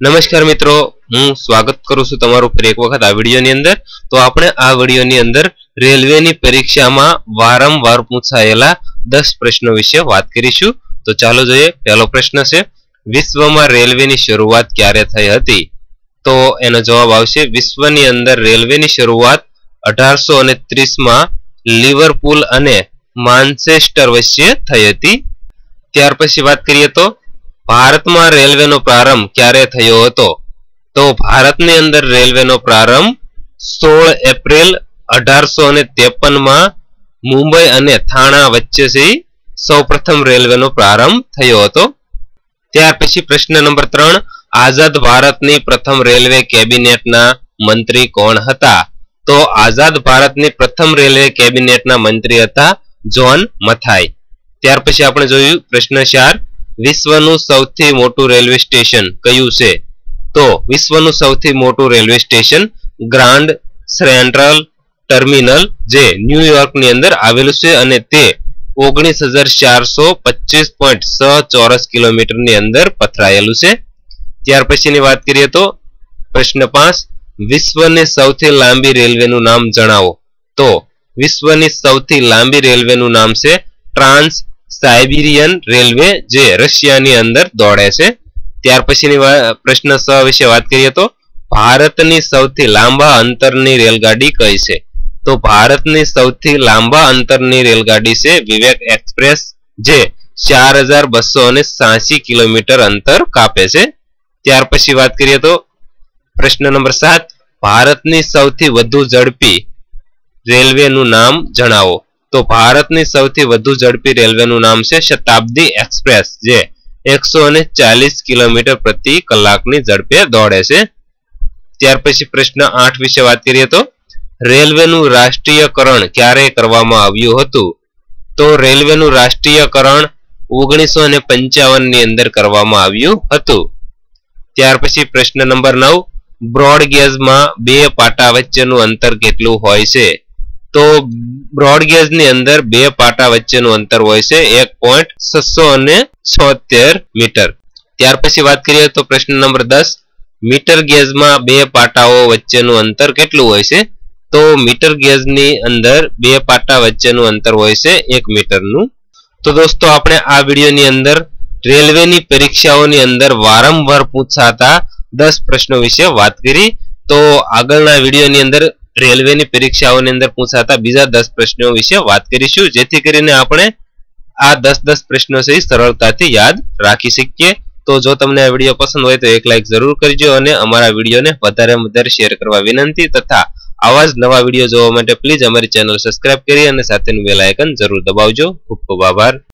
नमस्कार मित्रों, हूँ स्वागत करू छू तमारू फरी एक वखत आ विडियोनी अंदर। तो आपणे आ विडियोनी अंदर रेलवेनी परीक्षामां वारंवार पूछायेला 10 प्रश्नों विषे वात करीशुं। तो चालो जोईए। पहेलो प्रश्न छे, विश्वमां रेलवेनी शरूआत क्यारे थई हती? तो एनो जवाब आवशे विश्वनी अंदर रेलवेनी शरूआत 1830 मां लिवरपूल अने मानचेस्टर वच्चे थई हती। त्यार पछी वात करीए तो भारत में रेलवे नो प्रारंभ क्यारे थयो हतो? तो भारत ने अंदर रेलवे नो प्रारंभ 16 एप्रिल 1853 में मुंबई अने थाणा वच्चे से सौप्रथम रेलवे नो प्रारंभ थयो हतो। त्यार पछी प्रश्न नंबर 3, आजाद भारत नी प्रथम रेलवे केबिनेट ना मंत्री कोण हता? तो आजाद भारत नी प्रथम रेलवे केबिनेट ना मंत्री हता जॉन मथाई। त्यार पछी आपणे जोयुं प्रश्न 4, विश्वनु सौथी मोटू रेलवे स्टेशन कयुं छे? तो विश्वनु सौथी मोटू railway station grand central terminal जे न्यूयॉर्क नी अंदर आवेलुं छे अने ते 19,425.6 ચોરસ किलोमीटर नी अंदर पथरायेलुं छे। त्यार पछीनी वात करीए तो प्रश्न 5, विश्वनी सौथी लांबी रेलवेनुं नाम जणावो। तो विश्वनी सौथी लांबी रेलवेनुं नाम छे ट्रांस साइबेरियन रेलवे जे रशियानी अंदर दौड़े छे। त्यार पछीनी प्रश्न 6 विषे वात करीए तो भारतनी सौथी लांबा अंतरनी रेलगाड़ी कई छे? तो भारतनी सौथी लांबा अंतरनी रेलगाड़ी छे विवेक एक्सप्रेस जे 4286 किलोमीटर अंतर कापे छे। त्यार पछी वात करीए तो प्रश्न नंबर 7, भारतनी सौथी वधु झड़पी रेलवेनुं नाम जणावो। तो भारतनी सौथी वधु झड़पी रेलवेनुं नाम छे शताब्दी एक्सप्रेस जे 140 किलोमीटर प्रति कलाकनी झड़पे दौड़े छे। त्यार पछी प्रश्न 8 विषे वात करीए तो रेलवेनुं राष्ट्रीयकरण क्यारे करवामां आव्युं हतुं? तो रेलवेनुं राष्ट्रीयकरण 1955 ની અંદર કરવામાં આવ્યું હતું। ત્યાર પછી પ્રશ્ન નંબર 9, બ્રોડ ગેજમાં બે પાટા વચ્ચેનું અંતર કેટલું હોય છે? तो ब्रॉड गेज ની અંદર બે પાટા વચ્ચેનું અંતર હોય છે 1.676 મીટર। ત્યાર પછી વાત કરીએ તો પ્રશ્ન નંબર 10, મીટર ગેજમાં બે પાટાઓ વચ્ચેનું અંતર કેટલું હોય છે? તો મીટર ગેજની અંદર બે પાટા વચ્ચેનું અંતર હોય છે 1 મીટરનું। તો દોસ્તો આપણે આ વિડિયોની અંદર રેલવેની પરીક્ષાઓની અંદર વારંવાર પૂછાતા 10 પ્રશ્નો વિશે વાત કરી। તો આગળના વિડિયોની અંદર रेलवे परीक्षाओं अंदर पूछाता बीजा 10 प्रश्नों विषे बात करीशुं, जेथी करीने आपणे आ 10 प्रश्नों से सरलताथी याद राखी सकीए। तो जो तमने आ विडियो पसंद होय तो एक लाइक जरूर करजो अने अमारा विडियो ने वधारे वधारे शेर करवा विनंती, तथा आवा ज नवा विडियो जोवा माटे प्लीज अमारी चेनल सब्सक्राइब करी अने साथेनुं बेल आइकन जरूर दबावजो। खूब खूब आभार।